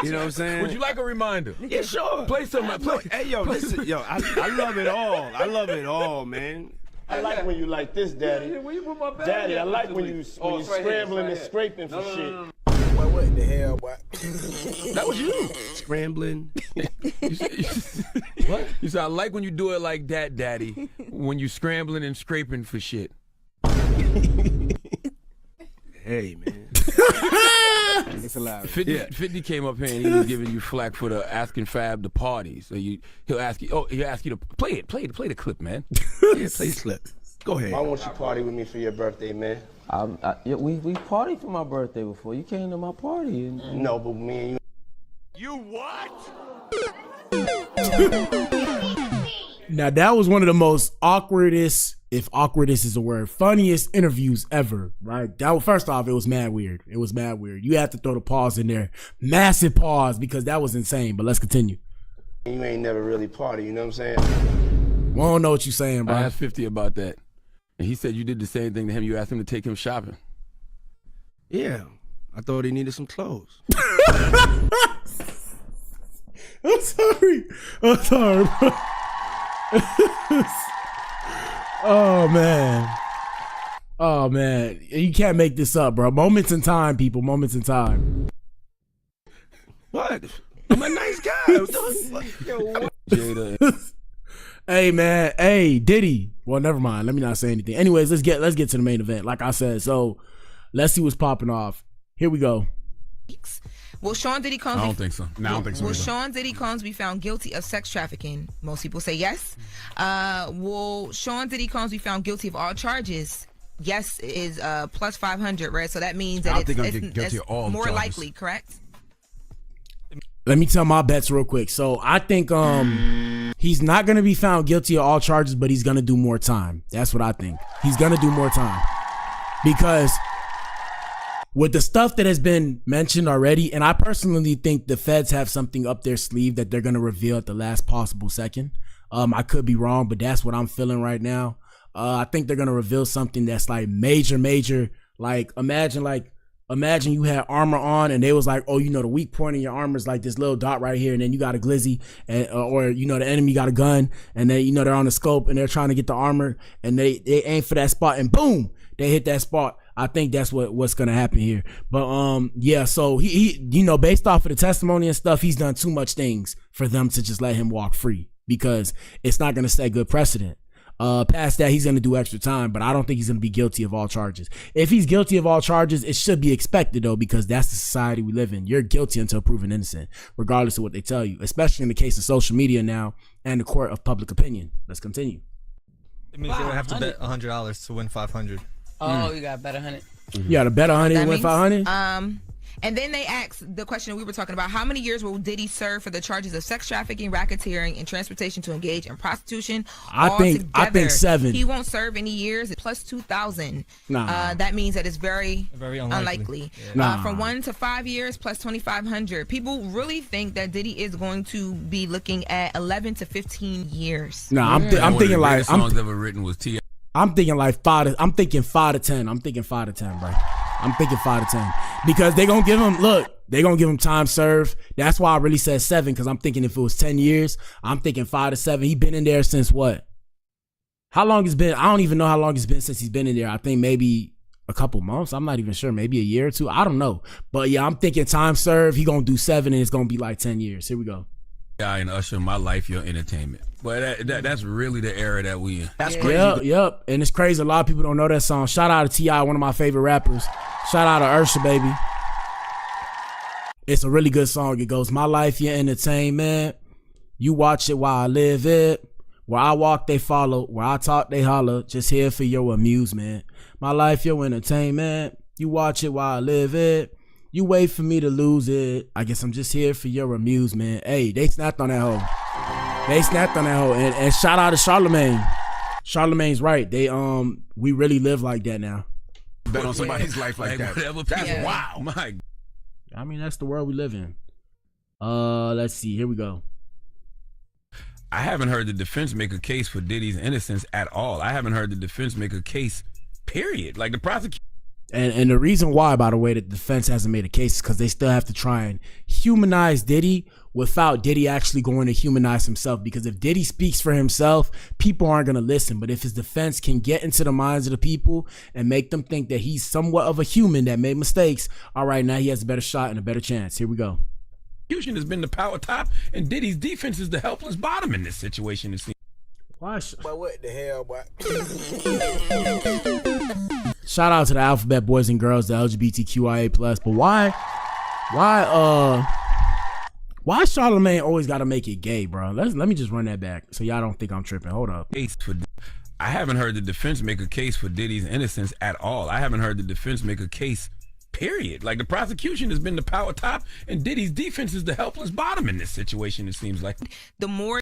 You know what I'm saying? Would you like a reminder? Yeah, sure. Play some. Hey, yo, listen, yo, I love it all. I love it all, man. I like when you like this, Daddy. Where you put my bag? Daddy, I like when you scrambling and scraping for shit. What the hell, boy? That was you. Scrambling. What? You said, I like when you do it like that, Daddy. When you scrambling and scraping for shit. Hey, man. It's allowed. 50 came up here and he was giving you flack for the asking Fab the party. So he'll ask you to play the clip, man. Yeah, play the clip. Go ahead. I want you to party with me for your birthday, man. We partied for my birthday before. You came to my party. No, but me and you. You what? Now that was one of the most awkwardest, if awkwardest is a word, funniest interviews ever, right? First off, it was mad weird. It was mad weird. You have to throw the pause in there. Massive pause, because that was insane, but let's continue. You ain't never really party, you know what I'm saying? We don't know what you're saying, bro. I asked 50 about that. And he said you did the same thing to him. You asked him to take him shopping. Yeah. I thought he needed some clothes. I'm sorry, bro. Oh man, you can't make this up, bro. Moments in time, people. Moments in time. What? I'm a nice guy. Jada. Hey man, hey Diddy. Well, never mind. Let me not say anything. Anyways, let's get to the main event. Like I said, so let's see what's popping off. Here we go. Will Sean Diddy Combs? I don't think so. No, I don't think so. Will Sean Diddy Combs be found guilty of sex trafficking? Most people say yes. Will Sean Diddy Combs be found guilty of all charges? Yes is plus 500, right? So that means that it's more charges. likely, correct? Let me tell my bets real quick. So I think he's not gonna be found guilty of all charges, but he's gonna do more time. That's what I think. He's gonna do more time because with the stuff that has been mentioned already, and I personally think the feds have something up their sleeve that they're gonna reveal at the last possible second. I could be wrong, but that's what I'm feeling right now. I think they're gonna reveal something that's like major. Like imagine you had armor on and they was like, oh, you know, the weak point in your armor is like this little dot right here, and then you got a glizzy, and or you know the enemy got a gun, and then you know they're on the scope and they're trying to get the armor, and they aim for that spot and boom, they hit that spot. I think that's what's gonna happen here. But yeah, so he you know, based off of the testimony and stuff, he's done too much things for them to just let him walk free, because it's not gonna set good precedent. Past that, he's gonna do extra time, but I don't think he's gonna be guilty of all charges. If he's guilty of all charges, it should be expected though, because that's the society we live in. You're guilty until proven innocent, regardless of what they tell you, especially in the case of social media now and the court of public opinion. Let's continue. It means they would have to bet $100 to win 500. Oh, you got to bet 100. You got to bet 100 and win 500? And then they asked the question we were talking about: how many years will Diddy serve for the charges of sex trafficking, racketeering, and transportation to engage in prostitution? I think 7. He won't serve any years. Plus 2,000. Nah. That means that it's very unlikely. Yeah. Nah. From 1 to 5 years, plus 2,500. People really think that Diddy is going to be looking at 11 to 15 years. Nah, I'm thinking like songs ever written was T. I'm thinking like 5 to 10. I'm thinking 5 to 10, bro. I'm thinking 5 to 10 because they're going to give him time served. That's why I really said 7, because I'm thinking if it was 10 years, I'm thinking 5 to 7. He been in there since what? How long it's been? I don't even know how long it's been since he's been in there. I think maybe a couple months. I'm not even sure. Maybe a year or 2. I don't know. But yeah, I'm thinking time served. He going to do 7 and it's going to be like 10 years. Here we go. Guy and Usher, My Life, Your Entertainment. But that's really the era that we in. That's crazy. Yep. And it's crazy. A lot of people don't know that song. Shout out to T.I., one of my favorite rappers. Shout out to Usher, baby. It's a really good song. It goes, my life, your entertainment. You watch it while I live it. Where I walk, they follow. Where I talk, they holler. Just here for your amusement. My life, your entertainment. You watch it while I live it. You wait for me to lose it. I guess I'm just here for your amusement. Hey, they snapped on that hoe. And shout out to Charlemagne. Charlemagne's right. They we really live like that now. Bet on somebody's life like that. That's wow. My, I mean, that's the world we live in. Let's see. Here we go. I haven't heard the defense make a case for Diddy's innocence at all. I haven't heard the defense make a case, period. Like the prosecution. And the reason why, by the way, the defense hasn't made a case is because they still have to try and humanize Diddy without Diddy actually going to humanize himself. Because if Diddy speaks for himself, people aren't going to listen. But if his defense can get into the minds of the people and make them think that he's somewhat of a human that made mistakes, all right, now he has a better shot and a better chance. Here we go. Prosecution has been the power top, and Diddy's defense is the helpless bottom in this situation. It seems. But what the hell, boy? Shout out to the Alphabet Boys and Girls, the LGBTQIA+. But why Charlemagne always got to make it gay, bro? Let me just run that back so y'all don't think I'm tripping. Hold up. I haven't heard the defense make a case for Diddy's innocence at all. I haven't heard the defense make a case, period. Like the prosecution has been the power top, and Diddy's defense is the helpless bottom in this situation. It seems like the more.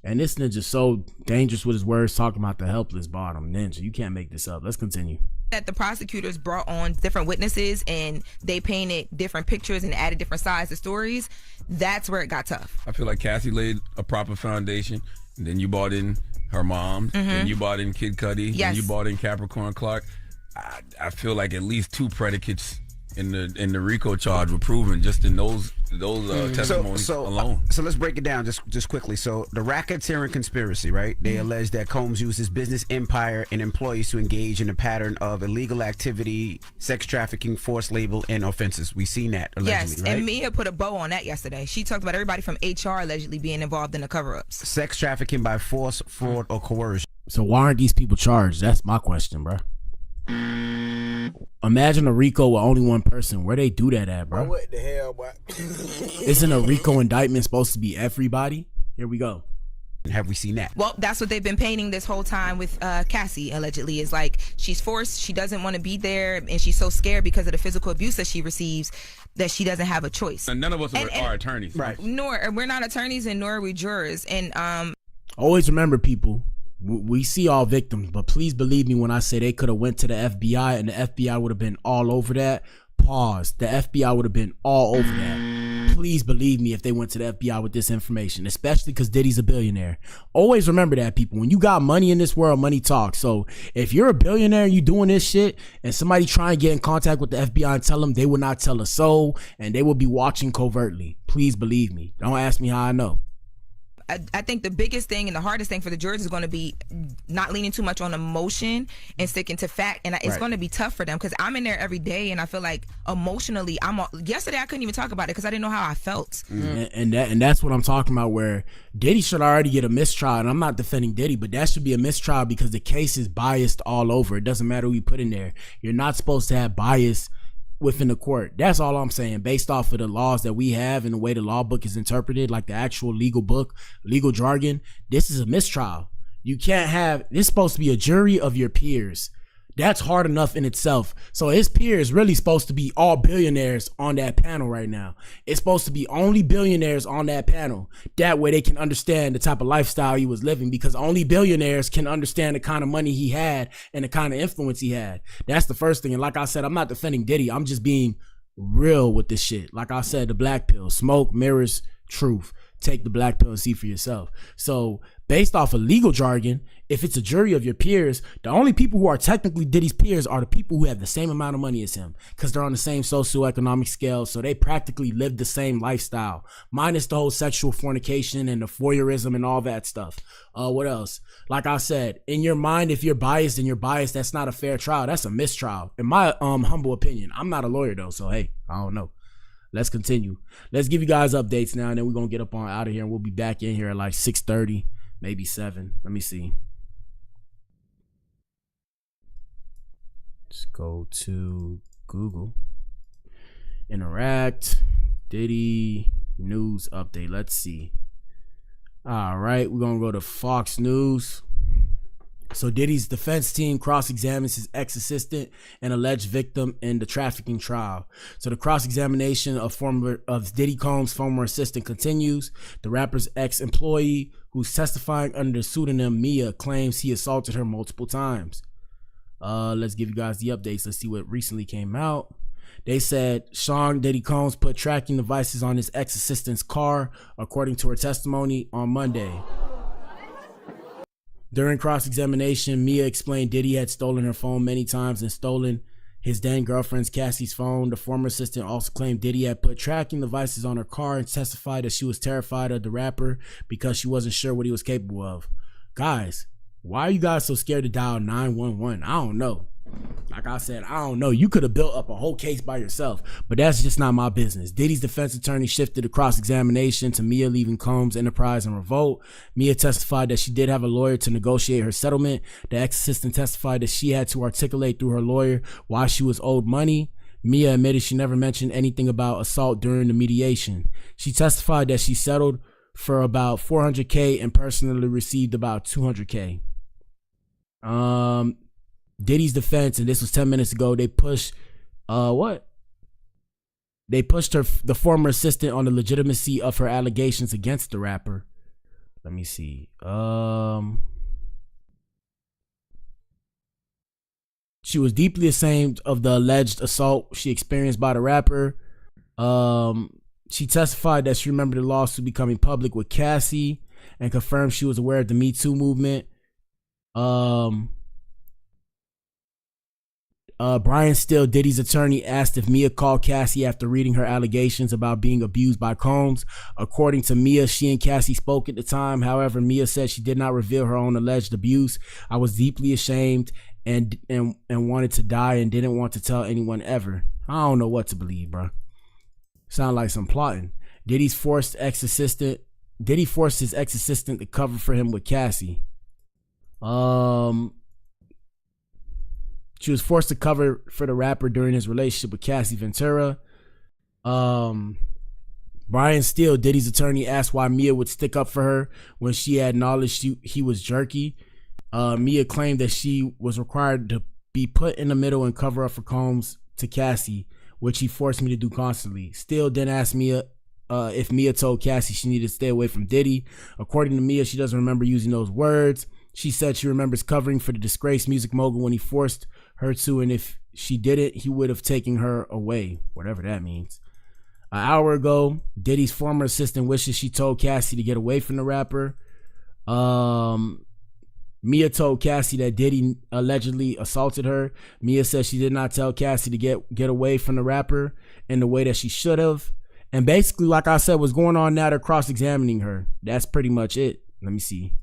And this ninja's so dangerous with his words, talking about the helpless bottom. Ninja, you can't make this up. Let's continue. That the prosecutors brought on different witnesses and they painted different pictures and added different sides to stories. That's where it got tough. I feel like Cassie laid a proper foundation. And then you brought in her mom. Then you brought in Kid Cudi. Yes. Then you brought in Capricorn Clark. I feel like at least two predicates in the RICO charge were proven just in those testimonies alone. So let's break it down just quickly. So the racketeering conspiracy, right? They allege that Combs used his business empire and employees to engage in a pattern of illegal activity, sex trafficking, forced labor, and offenses. We've seen that allegedly, yes, right? and Mia put a bow on that yesterday. She talked about everybody from HR allegedly being involved in the cover-ups. Sex trafficking by force, fraud, or coercion. So why aren't these people charged? That's my question, bro. Imagine a RICO with only one person. Where they do that at, bro? What the hell, boy? Isn't a RICO indictment supposed to be everybody? Here we go. Have we seen that? Well, that's what they've been painting this whole time with Cassie, allegedly. Is like she's forced, she doesn't want to be there, and she's so scared because of the physical abuse that she receives that she doesn't have a choice. And none of us are attorneys. Right. We're not attorneys, and nor are we jurors. And always remember, people, we see all victims, but please believe me when I say they could have went to the FBI and the FBI would have been all over that. Pause. The FBI would have been all over that. Please believe me if they went to the FBI with this information, especially because Diddy's a billionaire. Always remember that, people. When you got money in this world, money talks. So if you're a billionaire and you doing this shit and somebody try and get in contact with the FBI and tell them, they will not tell a soul and they will be watching covertly. Please believe me. Don't ask me how I know. I think the biggest thing and the hardest thing for the jurors is going to be not leaning too much on emotion and sticking to fact. And it's going to be tough for them because I'm in there every day and I feel like emotionally, yesterday I couldn't even talk about it because I didn't know how I felt. And that's what I'm talking about, where Diddy should already get a mistrial. And I'm not defending Diddy, but that should be a mistrial because the case is biased all over. It doesn't matter who you put in there. You're not supposed to have bias within the court. That's all I'm saying, based off of the laws that we have and the way the law book is interpreted, like the actual legal book, legal jargon. This is a mistrial. You can't have, this is supposed to be a jury of your peers. That's hard enough in itself. So his peers really supposed to be all billionaires on that panel right now. It's supposed to be only billionaires on that panel. That way they can understand the type of lifestyle he was living, because only billionaires can understand the kind of money he had and the kind of influence he had. That's the first thing. And like I said, I'm not defending Diddy. I'm just being real with this shit. Like I said, the Blac Pill, smoke mirrors truth. Take the Blac Pill and see for yourself. So based off of legal jargon, if it's a jury of your peers, the only people who are technically Diddy's peers are the people who have the same amount of money as him, because they're on the same socioeconomic scale. So they practically live the same lifestyle, minus the whole sexual fornication and the voyeurism and all that stuff. What else? Like I said, in your mind, if you're biased and you're biased, that's not a fair trial. That's a mistrial, in my humble opinion. I'm not a lawyer though, so hey, I don't know. Let's continue. Let's give you guys updates now, and then we're going to get up on out of here, and we'll be back in here at like 6:30, maybe 7. Let me see. Let's go to Google. Interact. Diddy news update. Let's see. All right, we're going to go to Fox News. So Diddy's defense team cross-examines his ex-assistant and alleged victim in the trafficking trial. So the cross-examination of Diddy Combs' former assistant continues. The rapper's ex-employee, who's testifying under the pseudonym Mia, claims he assaulted her multiple times. Let's give you guys the updates. Let's see what recently came out. They said Sean Diddy Combs put tracking devices on his ex-assistant's car, according to her testimony on Monday. During cross-examination, Mia explained Diddy had stolen her phone many times and stolen his then girlfriend's Cassie's phone. The former assistant also claimed Diddy had put tracking devices on her car and testified that she was terrified of the rapper because she wasn't sure what he was capable of. Guys, why are you guys so scared to dial 911? I don't know. Like I said, I don't know. You could have built up a whole case by yourself, but that's just not my business. Diddy's defense attorney shifted the cross-examination to Mia leaving Combs Enterprise in revolt. Mia testified that she did have a lawyer to negotiate her settlement. The ex-assistant testified that she had to articulate through her lawyer why she was owed money. Mia admitted she never mentioned anything about assault during the mediation. She testified that she settled for about $400K and personally received about $200K. Diddy's defense, and this was 10 minutes ago, they pushed the former assistant on the legitimacy of her allegations against the rapper. Let me see. She was deeply ashamed of the alleged assault she experienced by the rapper. She testified that she remembered the lawsuit becoming public with Cassie and confirmed she was aware of the Me Too movement. Brian Steele, Diddy's attorney, asked if Mia called Cassie after reading her allegations about being abused by Combs. According to Mia, she and Cassie spoke at the time. However, Mia said she did not reveal her own alleged abuse. I was deeply ashamed and wanted to die and didn't want to tell anyone ever. I don't know what to believe, bro. Sound like some plotting. Diddy forced his ex-assistant to cover for him with Cassie. She was forced to cover for the rapper during his relationship with Cassie Ventura. Brian Steele, Diddy's attorney, asked why Mia would stick up for her when she had knowledge he was jerky. Mia claimed that she was required to be put in the middle and cover up for Combs to Cassie, which he forced me to do constantly. Steele then asked Mia if Mia told Cassie she needed to stay away from Diddy. According to Mia, she doesn't remember using those words. She said she remembers covering for the disgraced music mogul when he forced her to, and if she didn't, he would have taken her away, whatever that means. An hour ago, Diddy's former assistant wishes she told Cassie to get away from the rapper. Mia told Cassie that Diddy allegedly assaulted her. Mia said she did not tell Cassie to get away from the rapper in the way that she should have. And basically, like I said, what's going on now, they're cross-examining her. That's pretty much it. Let me see.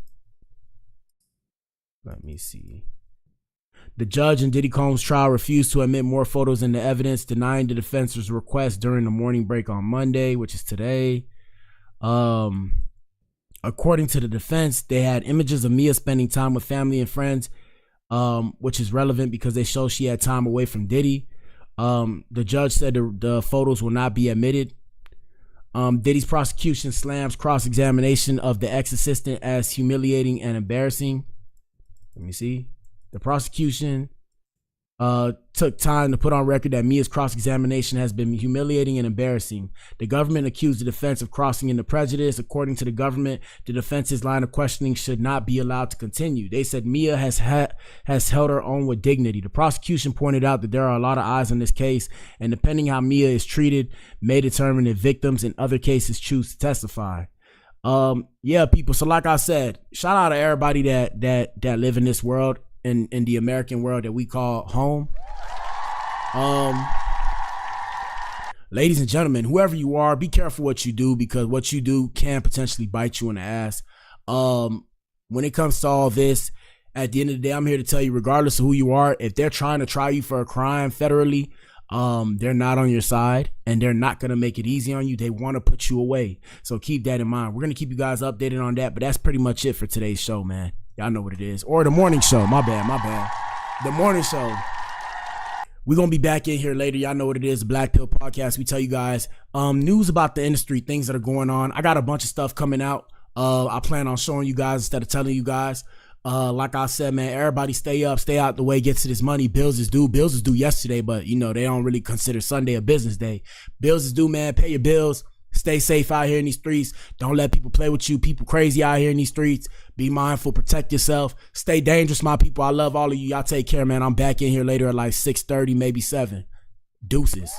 The judge in Diddy Combs' trial refused to admit more photos into evidence, denying the defense's request during the morning break on Monday, which is today. According to the defense, they had images of Mia spending time with family and friends, which is relevant because they show she had time away from Diddy. The judge said the photos will not be admitted. Diddy's prosecution slams cross-examination of the ex-assistant as humiliating and embarrassing. Let me see. The prosecution took time to put on record that Mia's cross-examination has been humiliating and embarrassing. The government accused the defense of crossing into prejudice. According to the government, the defense's line of questioning should not be allowed to continue. They said Mia has held her own with dignity. The prosecution pointed out that there are a lot of eyes on this case, and depending how Mia is treated may determine if victims in other cases choose to testify. Yeah, people. So like I said, shout out to everybody that live in this world, in the American world that we call home. Ladies and gentlemen, whoever you are, be careful what you do, because what you do can potentially bite you in the ass. When it comes to all this, at the end of the day, I'm here to tell you, regardless of who you are, if they're trying to try you for a crime federally, they're not on your side, and they're not going to make it easy on you. They want to put you away. So keep that in mind. We're going to keep you guys updated on that, but that's pretty much it for today's show, man. Y'all know what it is. Or the morning show. My bad. The morning show. We're going to be back in here later. Y'all know what it is. The Blac Pill podcast. We tell you guys news about the industry, things that are going on. I got a bunch of stuff coming out. I plan on showing you guys instead of telling you guys. Like I said, man, everybody stay up, stay out the way, get to this money. Bills is due. Bills is due yesterday, but you know, they don't really consider Sunday a business day. Bills is due, man. Pay your bills. Stay safe out here in these streets. Don't let people play with you. People crazy out here in these streets. Be mindful. Protect yourself. Stay dangerous, my people. I love all of you. Y'all take care, man. I'm back in here later at like 6:30, maybe 7. Deuces.